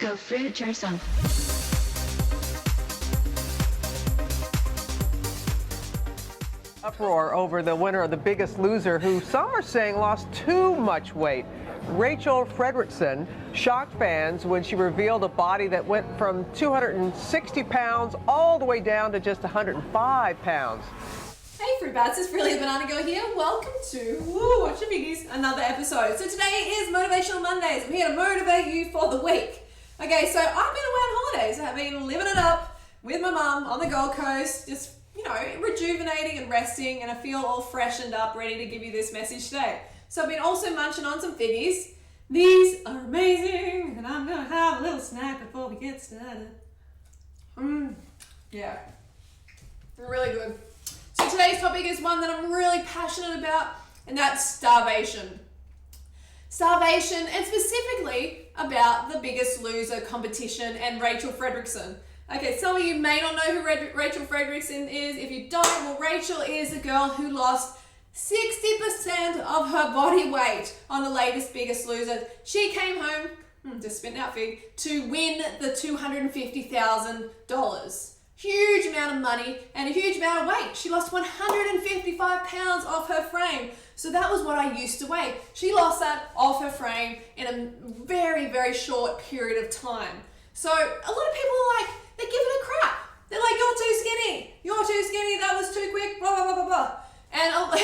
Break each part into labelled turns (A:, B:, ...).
A: Rachel Frederickson.
B: Uproar over the winner of The Biggest Loser, who some are saying lost too much weight. Rachel Frederickson shocked fans when she revealed a body that went from 260 pounds all the way down to just 105 pounds.
C: Hey Fruit Bats, it's Freely the Banana Girl here. Welcome to Watch Your Biggies, another episode. So today is Motivational Mondays. I'm here to motivate you for the week. Okay, so I've been away on holidays. I've been living it up with my mum on the Gold Coast, just, rejuvenating and resting, and I feel all freshened up, ready to give you this message today. So I've been also munching on some figgies. These are amazing, and I'm gonna have a little snack before we get started. Yeah, really good. So today's topic is one that I'm really passionate about, and that's starvation. Starvation, and specifically about The Biggest Loser competition and Rachel Frederickson. Okay, some of you may not know who Rachel Frederickson is. If you don't, well, Rachel is a girl who lost 60% of her body weight on the latest Biggest Loser. She came home, just spitting out fig, to win the $250,000. Huge amount of money and a huge amount of weight. She lost 155 pounds off her frame. So that was what I used to weigh. She lost that off her frame in a very, very short period of time. So a lot of people are like, they give it a crap. They're like, you're too skinny, that was too quick, blah, blah, blah, blah, blah. And other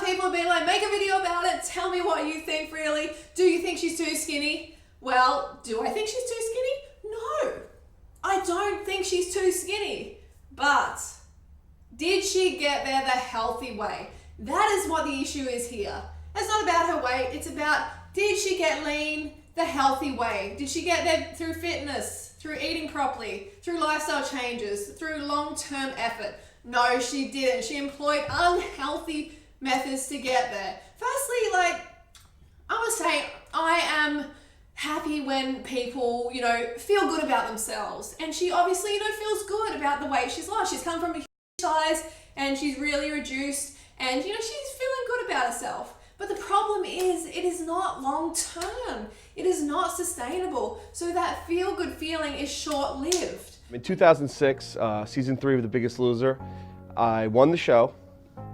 C: people have been like, make a video about it, tell me what you think really. Do you think she's too skinny? Well, do I think she's too skinny? No, I don't think she's too skinny. But did she get there the healthy way? That is what the issue is here. It's not about her weight, it's about, did she get lean the healthy way? Did she get there through fitness, through eating properly, through lifestyle changes, through long-term effort? No, she didn't. She employed unhealthy methods to get there. Firstly, I would say I am happy when people, feel good about themselves. And she obviously, feels good about the weight she's lost. She's come from a huge size and she's really reduced and, she's feeling good about herself. But the problem is, it is not long-term. It is not sustainable. So that feel-good feeling is short-lived.
D: In 2006, season 3 of The Biggest Loser, I won the show.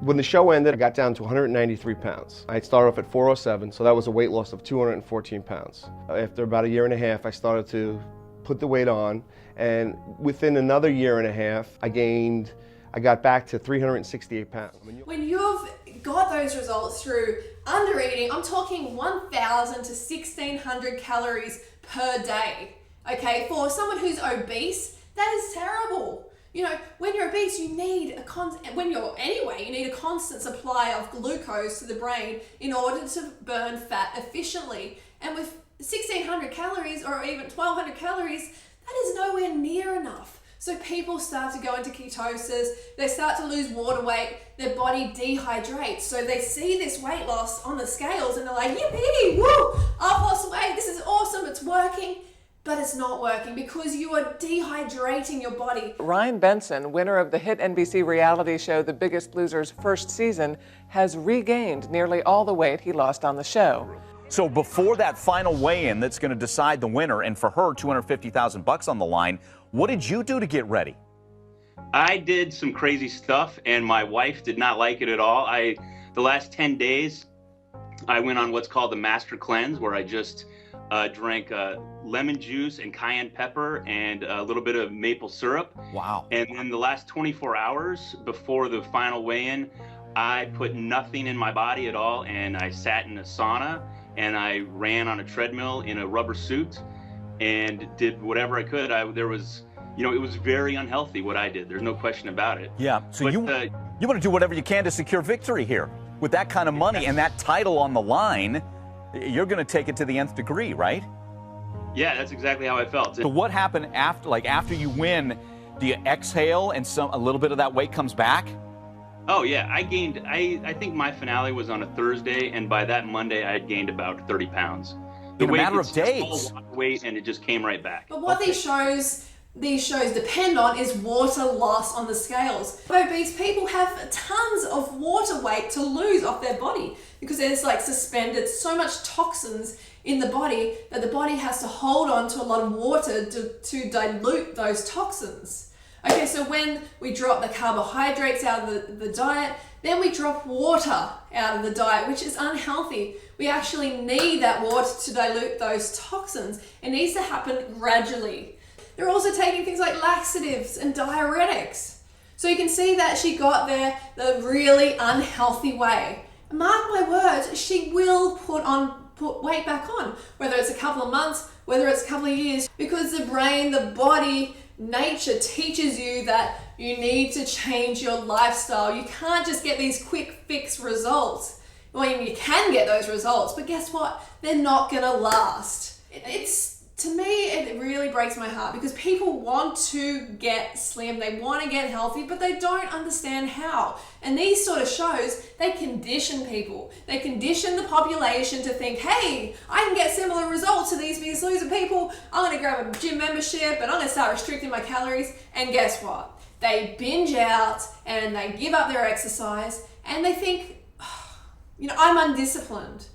D: When the show ended, I got down to 193 pounds. I started off at 407, so that was a weight loss of 214 pounds. After about a year and a half, I started to put the weight on, and within another year and a half, I got back to 368 pounds.
C: When you've got those results through under eating, I'm talking 1,000 to 1,600 calories per day. Okay, for someone who's obese, that is terrible. When you're obese, you need a constant supply of glucose to the brain in order to burn fat efficiently. And with 1,600 calories or even 1,200 calories, that is nowhere near enough. So people start to go into ketosis, they start to lose water weight, their body dehydrates. So they see this weight loss on the scales and they're like, yippee, woo, I've lost weight, this is awesome, it's working. But it's not working because you are dehydrating your body.
B: Ryan Benson, winner of the hit NBC reality show The Biggest Loser's first season, has regained nearly all the weight he lost on the show.
E: So before that final weigh-in that's going to decide the winner, and for her, $250,000 on the line, what did you do to get ready?
F: I did some crazy stuff, and my wife did not like it at all. The last 10 days, I went on what's called the Master Cleanse, where I just drank lemon juice and cayenne pepper and a little bit of maple syrup.
E: Wow.
F: And then the last 24 hours before the final weigh-in, I put nothing in my body at all, and I sat in a sauna and I ran on a treadmill in a rubber suit and did whatever I could. It was very unhealthy what I did. There's no question about it.
E: Yeah, so you want to do whatever you can to secure victory here. With that kind of money and that title on the line, you're going to take it to the nth degree, right?
F: Yeah, that's exactly how I felt.
E: So what happened after you win? Do you exhale and a little bit of that weight comes back?
F: Oh yeah, I think my finale was on a Thursday, and by that Monday I had gained about 30 pounds.
E: In a matter of days.
F: Weight, and it just came right back.
C: But what these shows depend on is water loss on the scales. Obese people have tons of water weight to lose off their body because there's suspended so much toxins in the body that the body has to hold on to a lot of water to dilute those toxins. Okay, so when we drop the carbohydrates out of the diet, then we drop water out of the diet, which is unhealthy. We actually need that water to dilute those toxins. It needs to happen gradually. They're also taking things like laxatives and diuretics. So you can see that she got there the really unhealthy way. Mark my words, she will put weight back on, whether it's a couple of months, whether it's a couple of years, because the brain, the body, nature teaches you that you need to change your lifestyle. You can't just get these quick fix results. Well, you can get those results, but guess what? They're not gonna last. To me, it really breaks my heart because people want to get slim, they want to get healthy, but they don't understand how. And these sort of shows, they condition people. They condition the population to think, hey, I can get similar results to these Biggest Loser people. I'm going to grab a gym membership and I'm going to start restricting my calories. And guess what? They binge out and they give up their exercise and they think, I'm undisciplined.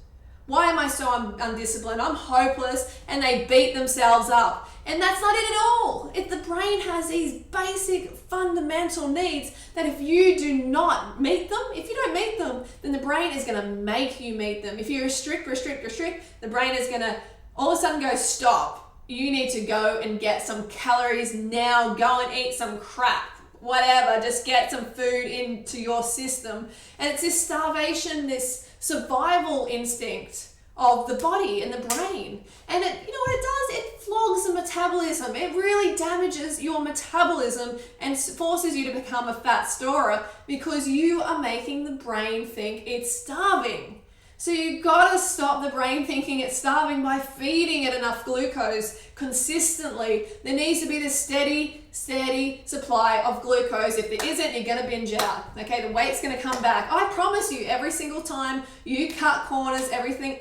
C: Why am I so undisciplined? I'm hopeless, and they beat themselves up. And that's not it at all. The brain has these basic fundamental needs that if you do not meet them, if you don't meet them, then the brain is going to make you meet them. If you restrict, the brain is going to all of a sudden go, stop. You need to go and get some calories now. Go and eat some crap. Whatever, just get some food into your system. And it's this starvation, this survival instinct of the body and the brain. And you know what it does? It flogs the metabolism. It really damages your metabolism and forces you to become a fat storer because you are making the brain think it's starving. So you've got to stop the brain thinking it's starving by feeding it enough glucose consistently. There needs to be this steady supply of glucose. If there isn't, you're going to binge out. Okay, the weight's going to come back. I promise you, every single time you cut corners,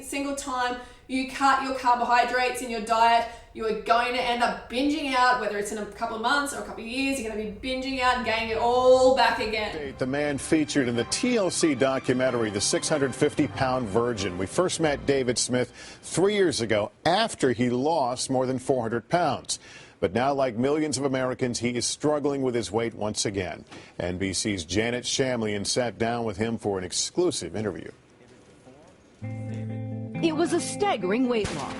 C: single time you cut your carbohydrates in your diet, you are going to end up binging out, whether it's in a couple of months or a couple of years, you're going to be binging out and gaining it all back again.
A: The man featured in the TLC documentary, The 650-Pound Virgin. We first met David Smith 3 years ago after he lost more than 400 pounds. But now, like millions of Americans, he is struggling with his weight once again. NBC's Janet Shamlian sat down with him for an exclusive interview.
G: It was a staggering weight loss.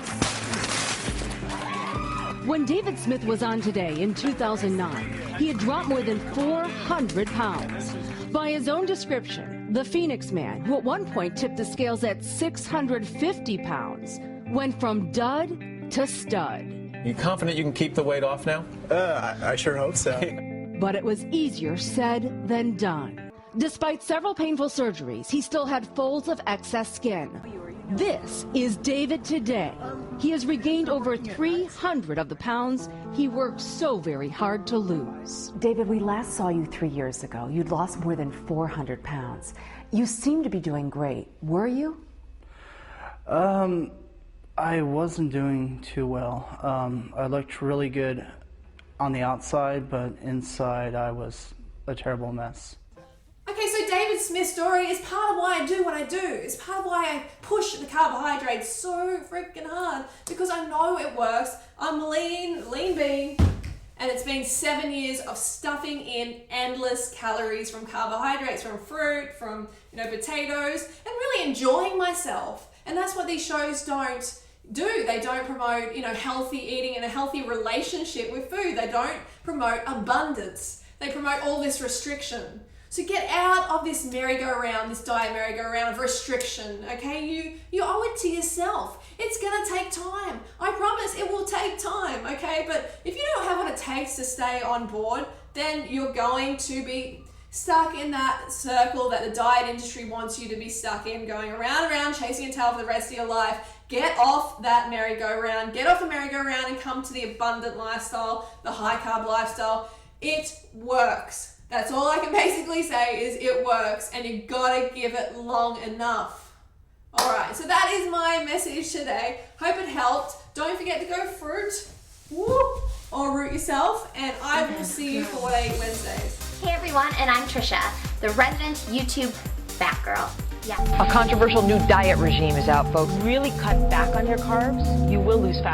G: When David Smith was on Today in 2009, he had dropped more than 400 pounds. By his own description, the Phoenix man, who at one point tipped the scales at 650 pounds, went from dud to stud.
H: You confident you can keep the weight off now?
I: I sure hope so.
G: But it was easier said than done. Despite several painful surgeries, he still had folds of excess skin. This is David today. He has regained over 300 of the pounds he worked so very hard to lose.
J: David, we last saw you 3 years ago. You'd lost more than 400 pounds. You seem to be doing great. Were you?
I: I wasn't doing too well. I looked really good on the outside, but inside I was a terrible mess.
C: Okay, so David Smith's story is part of why I do what I do. It's part of why I push the carbohydrates so freaking hard, because I know it works. I'm lean being, and it's been 7 years of stuffing in endless calories from carbohydrates, from fruit, from potatoes, and really enjoying myself. And that's what these shows don't do. They don't promote healthy eating and a healthy relationship with food. They don't promote abundance. They promote all this restriction. So get out of this merry-go-round, this diet merry-go-round of restriction, okay? You owe it to yourself. It's gonna take time. I promise it will take time, okay? But if you don't have what it takes to stay on board, then you're going to be stuck in that circle that the diet industry wants you to be stuck in, going around and around, chasing your tail for the rest of your life. Get off that merry-go-round. Get off the merry-go-round and come to the abundant lifestyle, the high-carb lifestyle. It works. That's all I can basically say is it works, and you gotta give it long enough. All right, so that is my message today. Hope it helped. Don't forget to go fruit, or root yourself, and I will see you for 8 Wednesdays.
K: Hey everyone, and I'm Trisha, the resident YouTube fat girl. Yes.
L: A controversial new diet regime is out, folks.
K: Really cut back on your carbs, you will lose fat.